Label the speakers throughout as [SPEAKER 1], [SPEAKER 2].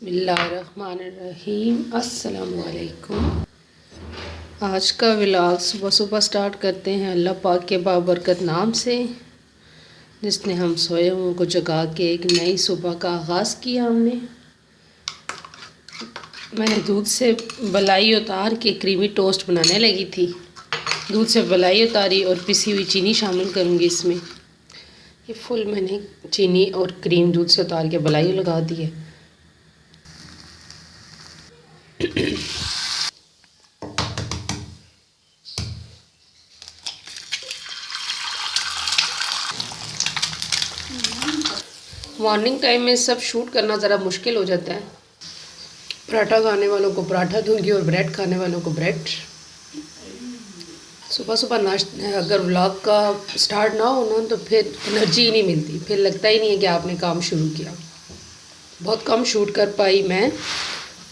[SPEAKER 1] बिस्मिल्लाहिर्रहमानिर्रहीम। अस्सलामुअलैकुम। आज का व्लॉग सुबह सुबह स्टार्ट करते हैं अल्लाह पाक के बाबरकत नाम से, जिसने हम सोए हुओं को जगा के एक नई सुबह का आगाज़ किया। मैंने दूध से मलाई उतार के क्रीमी टोस्ट बनाने लगी थी। दूध से मलाई उतारी और पिसी हुई चीनी शामिल करूँगी इसमें। ये फुल मैंने चीनी और क्रीम दूध से उतार के मलाई लगा दी है। मॉर्निंग टाइम में सब शूट करना ज़रा मुश्किल हो जाता है। पराठा खाने वालों को पराठा दूंगी और ब्रेड खाने वालों को ब्रेड। सुबह सुबह नाश्ता अगर व्लॉग का स्टार्ट ना हो ना तो फिर एनर्जी ही नहीं मिलती, फिर लगता ही नहीं है कि आपने काम शुरू किया। बहुत कम शूट कर पाई मैं,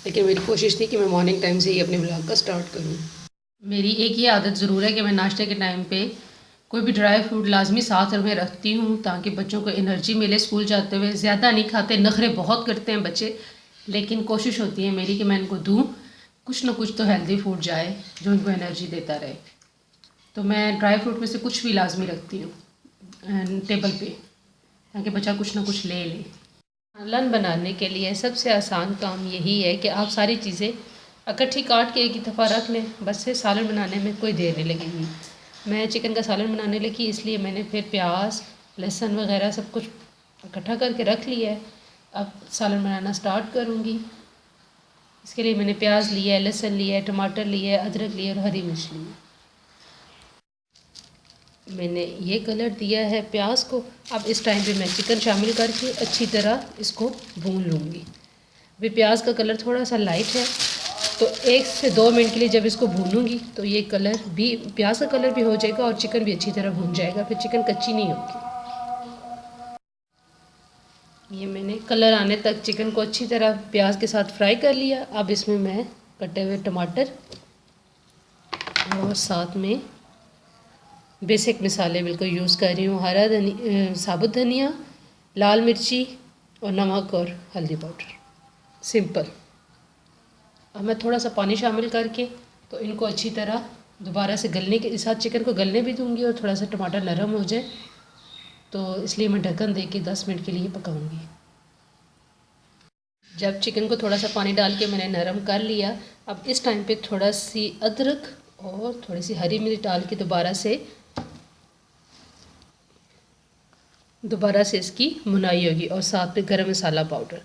[SPEAKER 1] लेकिन मेरी कोशिश थी कि मैं मॉर्निंग टाइम से ही अपने व्लॉग का स्टार्ट करूँ। मेरी एक ही आदत ज़रूर है कि मैं नाश्ते के टाइम पे कोई भी ड्राई फ्रूट लाजमी साथ में रखती हूँ ताकि बच्चों को एनर्जी मिले स्कूल जाते हुए। ज़्यादा नहीं खाते, नखरे बहुत करते हैं बच्चे, लेकिन कोशिश होती है मेरी कि मैं इनको दूँ कुछ ना कुछ तो हेल्दी फूड जाए जो इनको एनर्जी देता रहे। तो मैं ड्राई फ्रूट में से कुछ भी लाजमी रखती हूँ टेबल पे, ताकि बच्चा कुछ ना कुछ ले ले। सालन बनाने के लिए सबसे आसान काम यही है कि आप सारी चीज़ें इकट्ठी काट के एक ही दफ़ा रख लें, बस से सालन बनाने में कोई देर नहीं लगेगी। मैं चिकन का सालन बनाने लगी, इसलिए मैंने फिर प्याज लहसुन वगैरह सब कुछ इकट्ठा करके रख लिया है। अब सालन बनाना स्टार्ट करूँगी। इसके लिए मैंने प्याज लिया है, लहसुन लिया है, टमाटर लिया है, अदरक लिया और हरी मिर्च ली है। मैंने ये कलर दिया है प्याज को। अब इस टाइम पे मैं चिकन शामिल करके अच्छी तरह इसको भून लूँगी। अभी प्याज का कलर थोड़ा सा लाइट है, तो 1 से 2 मिनट के लिए जब इसको भूनूंगी तो ये कलर भी, प्याज का कलर भी हो जाएगा और चिकन भी अच्छी तरह भून जाएगा, फिर चिकन कच्ची नहीं होगी। ये मैंने कलर आने तक चिकन को अच्छी तरह प्याज के साथ फ्राई कर लिया। अब इसमें मैं कटे हुए टमाटर और साथ में बेसिक मसाले बिल्कुल यूज़ कर रही हूँ। हरा धनिया, साबुत धनिया, लाल मिर्ची और नमक और हल्दी पाउडर, सिंपल। अब मैं थोड़ा सा पानी शामिल करके तो इनको अच्छी तरह दोबारा से गलने के साथ चिकन को गलने भी दूंगी और थोड़ा सा टमाटर नरम हो जाए, तो इसलिए मैं ढक्कन दे के 10 मिनट के लिए पकाऊंगी। जब चिकन को थोड़ा सा पानी डाल के मैंने नरम कर लिया, अब इस टाइम पे थोड़ा सी अदरक और थोड़ी सी हरी मिर्च डाल के दोबारा से इसकी भुनाई होगी और साथ में गरम मसाला पाउडर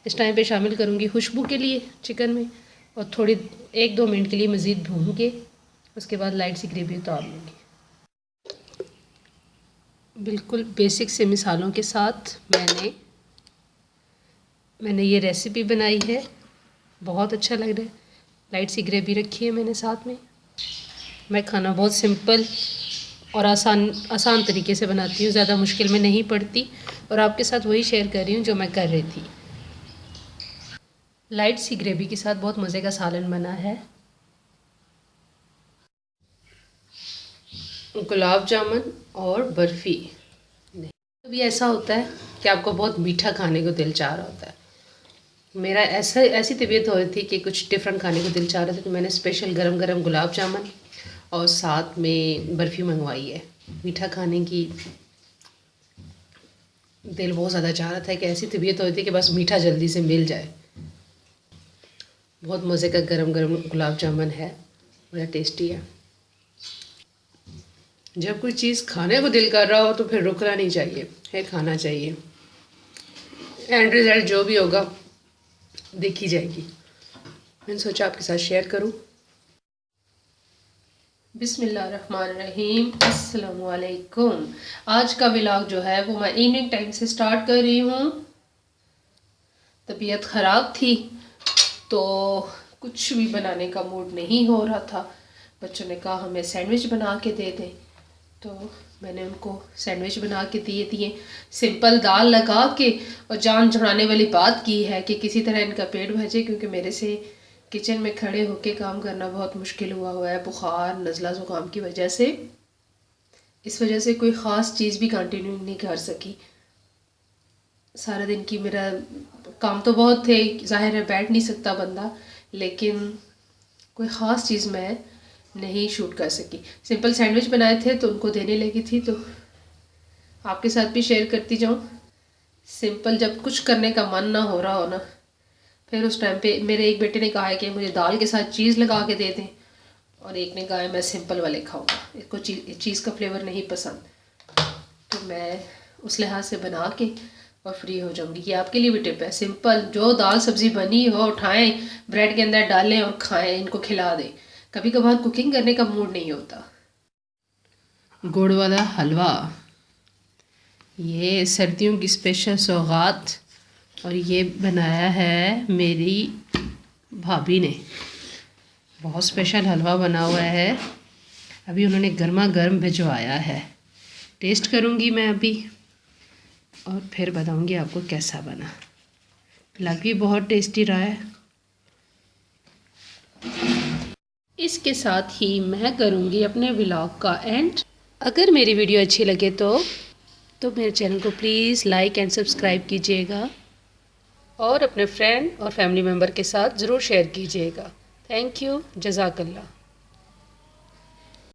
[SPEAKER 1] इस टाइम पे शामिल करूँगी खुशबू के लिए चिकन में, और थोड़ी 1-2 मिनट के लिए मज़ीद भून के उसके बाद लाइट सी ग्रेवी उतार लूँगी। बिल्कुल बेसिक से मिसालों के साथ मैंने ये रेसिपी बनाई है, बहुत अच्छा लग रहा है। लाइट सी ग्रेवी रखी है मैंने साथ में। मैं खाना बहुत सिंपल और आसान तरीके से बनाती हूँ, ज़्यादा मुश्किल में नहीं पड़ती, और आपके साथ वही शेयर कर रही हूँ जो मैं कर रही थी। लाइट सी ग्रेवी के साथ बहुत मज़े का सालन बना है। गुलाब जामुन और बर्फ़ी। कभी ऐसा होता है कि आपको बहुत मीठा खाने को दिल चाह रहा होता है। मेरा ऐसी तबीयत हो रही थी कि कुछ डिफरेंट खाने को दिल चाह रहा था, तो मैंने स्पेशल गरम गरम गुलाब जामुन और साथ में बर्फ़ी मंगवाई है। मीठा खाने की दिल बहुत ज़्यादा चाह रहा था कि ऐसी तबीयत हो रही थी कि बस मीठा जल्दी से मिल जाए। बहुत मज़े का गरम गरम गुलाब जामुन है, बड़ा टेस्टी है। जब कोई चीज़ खाने को दिल कर रहा हो तो फिर रुकना नहीं चाहिए, है खाना चाहिए। एंड रिज़ल्ट जो भी होगा देखी जाएगी। मैंने सोचा आपके साथ शेयर करूं। बिस्मिल्लाहिर्रहमानिर्रहीम, अस्सलामुअलैकुम। आज का व्लॉग जो है वो मैं इवनिंग टाइम से स्टार्ट कर रही हूँ। तबीयत ख़राब थी तो कुछ भी बनाने का मूड नहीं हो रहा था। बच्चों ने कहा हमें सैंडविच बना के दे दें, तो मैंने उनको सैंडविच बना के दिए। सिंपल दाल लगा के और जान छुड़ाने वाली बात की है कि किसी तरह इनका पेट भरे, क्योंकि मेरे से किचन में खड़े होके काम करना बहुत मुश्किल हुआ है बुखार नज़ला ज़ुकाम की वजह से। इस वजह से कोई ख़ास चीज़ भी कंटिन्यू नहीं कर सकी। सारा दिन की मेरा काम तो बहुत थे, ज़ाहिर है बैठ नहीं सकता बंदा, लेकिन कोई ख़ास चीज़ मैं नहीं शूट कर सकी। सिंपल सैंडविच बनाए थे तो उनको देने लगी थी, तो आपके साथ भी शेयर करती जाऊँ। सिंपल जब कुछ करने का मन ना हो रहा हो ना, फिर उस टाइम पे मेरे एक बेटे ने कहा है कि मुझे दाल के साथ चीज़ लगा के दे दें, और एक ने कहा है मैं सिंपल वाले खाऊंगा, इसको चीज़ का फ्लेवर नहीं पसंद। तो मैं उस लिहाज से बना के और फ्री हो जाऊंगी। ये आपके लिए भी टिप है, सिंपल जो दाल सब्ज़ी बनी हो उठाएं, ब्रेड के अंदर डालें और खाएं, इनको खिला दें। कभी कभार कुकिंग करने का मूड नहीं होता। गुड़ वाला हलवा, ये सर्दियों की स्पेशल सौगात, और ये बनाया है मेरी भाभी ने। बहुत स्पेशल हलवा बना हुआ है, अभी उन्होंने गर्मा गर्म भिजवाया है। टेस्ट करूँगी मैं अभी और फिर बताऊँगी आपको कैसा बना। लग भी बहुत टेस्टी रहा है। इसके साथ ही मैं करूँगी अपने व्लॉग का एंड। अगर मेरी वीडियो अच्छी लगे तो मेरे चैनल को प्लीज़ लाइक एंड सब्सक्राइब कीजिएगा, और अपने फ्रेंड और फैमिली मेम्बर के साथ ज़रूर शेयर कीजिएगा। थैंक यू, जज़ाकल्लाह।